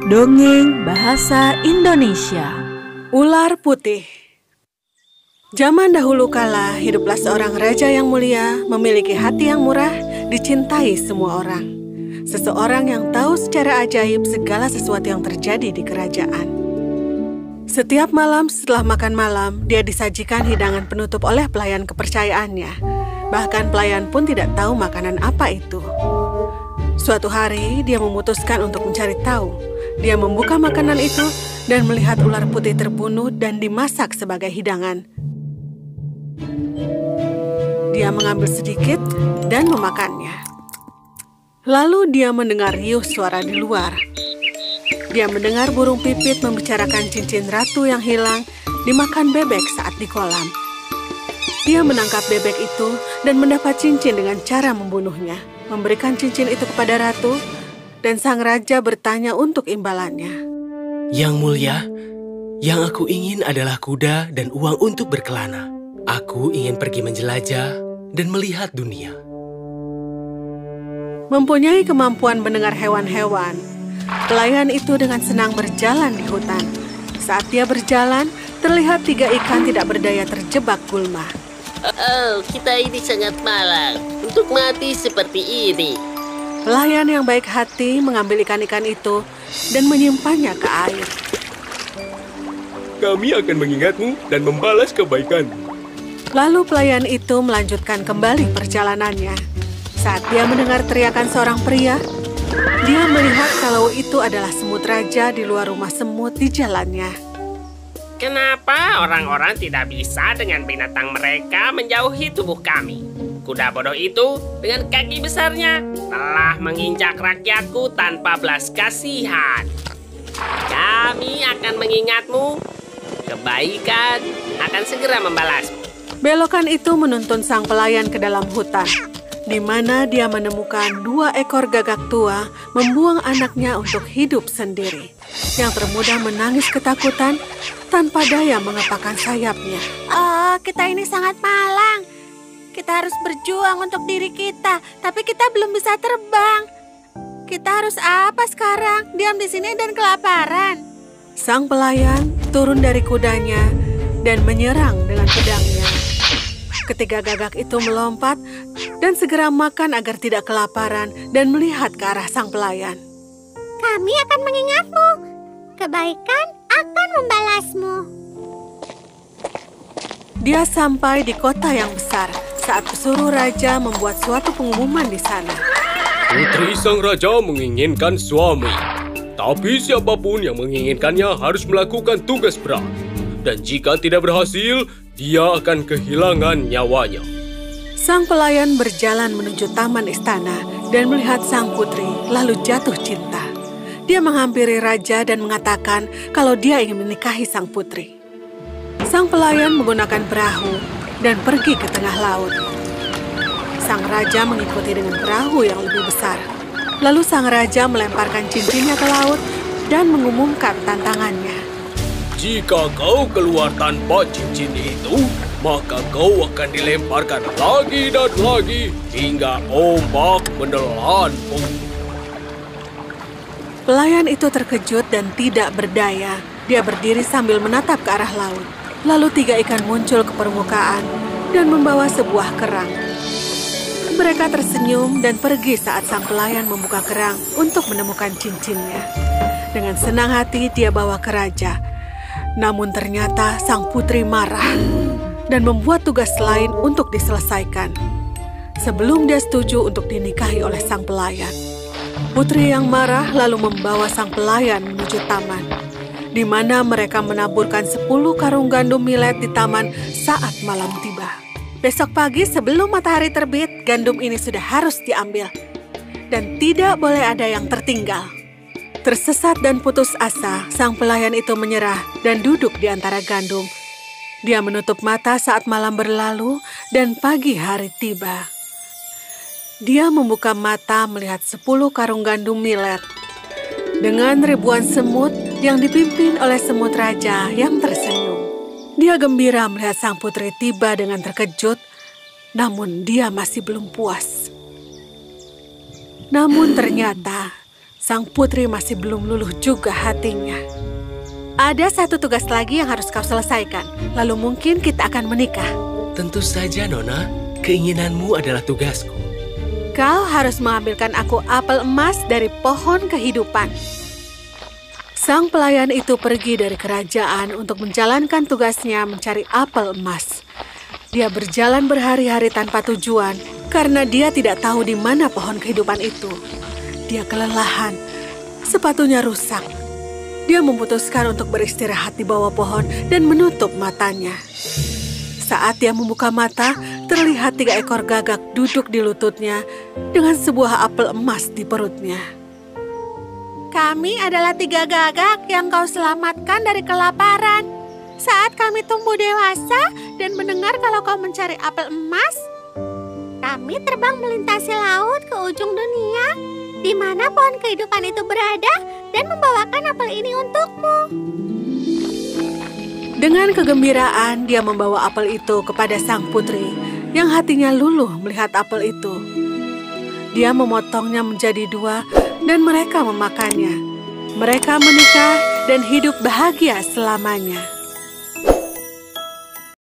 Dongeng Bahasa Indonesia. Ular Putih. Zaman dahulu kala, hiduplah seorang raja yang mulia, memiliki hati yang murah, dicintai semua orang. Seseorang yang tahu secara ajaib segala sesuatu yang terjadi di kerajaan. Setiap malam setelah makan malam, dia disajikan hidangan penutup oleh pelayan kepercayaannya. Bahkan pelayan pun tidak tahu makanan apa itu. Suatu hari, dia memutuskan untuk mencari tahu. Dia membuka makanan itu dan melihat ular putih terbunuh dan dimasak sebagai hidangan. Dia mengambil sedikit dan memakannya. Lalu dia mendengar riuh suara di luar. Dia mendengar burung pipit membicarakan cincin ratu yang hilang dimakan bebek saat di kolam. Dia menangkap bebek itu dan mendapat cincin dengan cara membunuhnya, memberikan cincin itu kepada ratu, dan sang raja bertanya untuk imbalannya. Yang mulia, yang aku ingin adalah kuda dan uang untuk berkelana. Aku ingin pergi menjelajah dan melihat dunia. Mempunyai kemampuan mendengar hewan-hewan, pelayan itu dengan senang berjalan di hutan. Saat dia berjalan, terlihat 3 ikan tidak berdaya terjebak gulma. Oh, kita ini sangat malang untuk mati seperti ini. Pelayan yang baik hati mengambil ikan-ikan itu dan menyimpannya ke air. Kami akan mengingatmu dan membalas kebaikanmu. Lalu pelayan itu melanjutkan kembali perjalanannya. Saat dia mendengar teriakan seorang pria, dia melihat kalau itu adalah semut raja di luar rumah semut di jalannya. Kenapa orang-orang tidak bisa dengan binatang mereka menjauhi tubuh kami? Kuda bodoh itu dengan kaki besarnya telah menginjak rakyatku tanpa belas kasihan. Kami akan mengingatmu. Kebaikan akan segera membalasmu. Belokan itu menuntun sang pelayan ke dalam hutan, di mana dia menemukan 2 ekor gagak tua membuang anaknya untuk hidup sendiri. Yang termuda menangis ketakutan tanpa daya mengepakkan sayapnya. Oh, kita ini sangat malang. Kita harus berjuang untuk diri kita, tapi kita belum bisa terbang. Kita harus apa sekarang? Diam di sini dan kelaparan. Sang pelayan turun dari kudanya dan menyerang dengan pedangnya. Ketiga gagak itu melompat dan segera makan agar tidak kelaparan dan melihat ke arah sang pelayan. Kami akan mengingatmu. Kebaikan akan membalasmu. Dia sampai di kota yang besar saat pesuruh raja membuat suatu pengumuman di sana. Putri sang raja menginginkan suami. Tapi siapapun yang menginginkannya harus melakukan tugas berat. Dan jika tidak berhasil, dia akan kehilangan nyawanya. Sang pelayan berjalan menuju taman istana dan melihat sang putri, lalu jatuh cinta. Dia menghampiri raja dan mengatakan kalau dia ingin menikahi sang putri. Sang pelayan menggunakan perahu dan pergi ke tengah laut. Sang raja mengikuti dengan perahu yang lebih besar. Lalu sang raja melemparkan cincinnya ke laut dan mengumumkan tantangannya. Jika kau keluar tanpa cincin itu, maka kau akan dilemparkan lagi dan lagi hingga ombak menelanmu. Pelayan itu terkejut dan tidak berdaya. Dia berdiri sambil menatap ke arah laut. Lalu 3 ikan muncul ke permukaan dan membawa sebuah kerang. Mereka tersenyum dan pergi saat sang pelayan membuka kerang untuk menemukan cincinnya. Dengan senang hati dia bawa ke raja. Namun ternyata sang putri marah dan membuat tugas lain untuk diselesaikan. Sebelum dia setuju untuk dinikahi oleh sang pelayan. Putri yang marah lalu membawa sang pelayan menuju taman, di mana mereka menaburkan 10 karung gandum millet di taman saat malam tiba. Besok pagi sebelum matahari terbit, gandum ini sudah harus diambil. Dan tidak boleh ada yang tertinggal. Tersesat dan putus asa, sang pelayan itu menyerah dan duduk di antara gandum. Dia menutup mata saat malam berlalu dan pagi hari tiba. Dia membuka mata melihat 10 karung gandum millet. Dengan ribuan semut yang dipimpin oleh semut raja yang tersenyum. Dia gembira melihat sang putri tiba dengan terkejut, namun dia masih belum puas. Namun ternyata Sang putri masih belum luluh juga hatinya. Ada satu tugas lagi yang harus kau selesaikan, lalu mungkin kita akan menikah. Tentu saja, Nona. Keinginanmu adalah tugasku. Kau harus mengambilkan aku apel emas dari pohon kehidupan. Sang pelayan itu pergi dari kerajaan untuk menjalankan tugasnya mencari apel emas. Dia berjalan berhari-hari tanpa tujuan karena dia tidak tahu di mana pohon kehidupan itu. Dia kelelahan, sepatunya rusak. Dia memutuskan untuk beristirahat di bawah pohon dan menutup matanya. Saat dia membuka mata, terlihat 3 ekor gagak duduk di lututnya dengan sebuah apel emas di perutnya. Kami adalah 3 gagak yang kau selamatkan dari kelaparan. Saat kami tumbuh dewasa dan mendengar kalau kau mencari apel emas, kami terbang melintasi laut ke ujung dunia, di mana pohon kehidupan itu berada, dan membawakan apel ini untukmu. Dengan kegembiraan, dia membawa apel itu kepada sang putri, yang hatinya luluh melihat apel itu. Dia memotongnya menjadi 2, dan mereka memakannya. Mereka menikah dan hidup bahagia selamanya.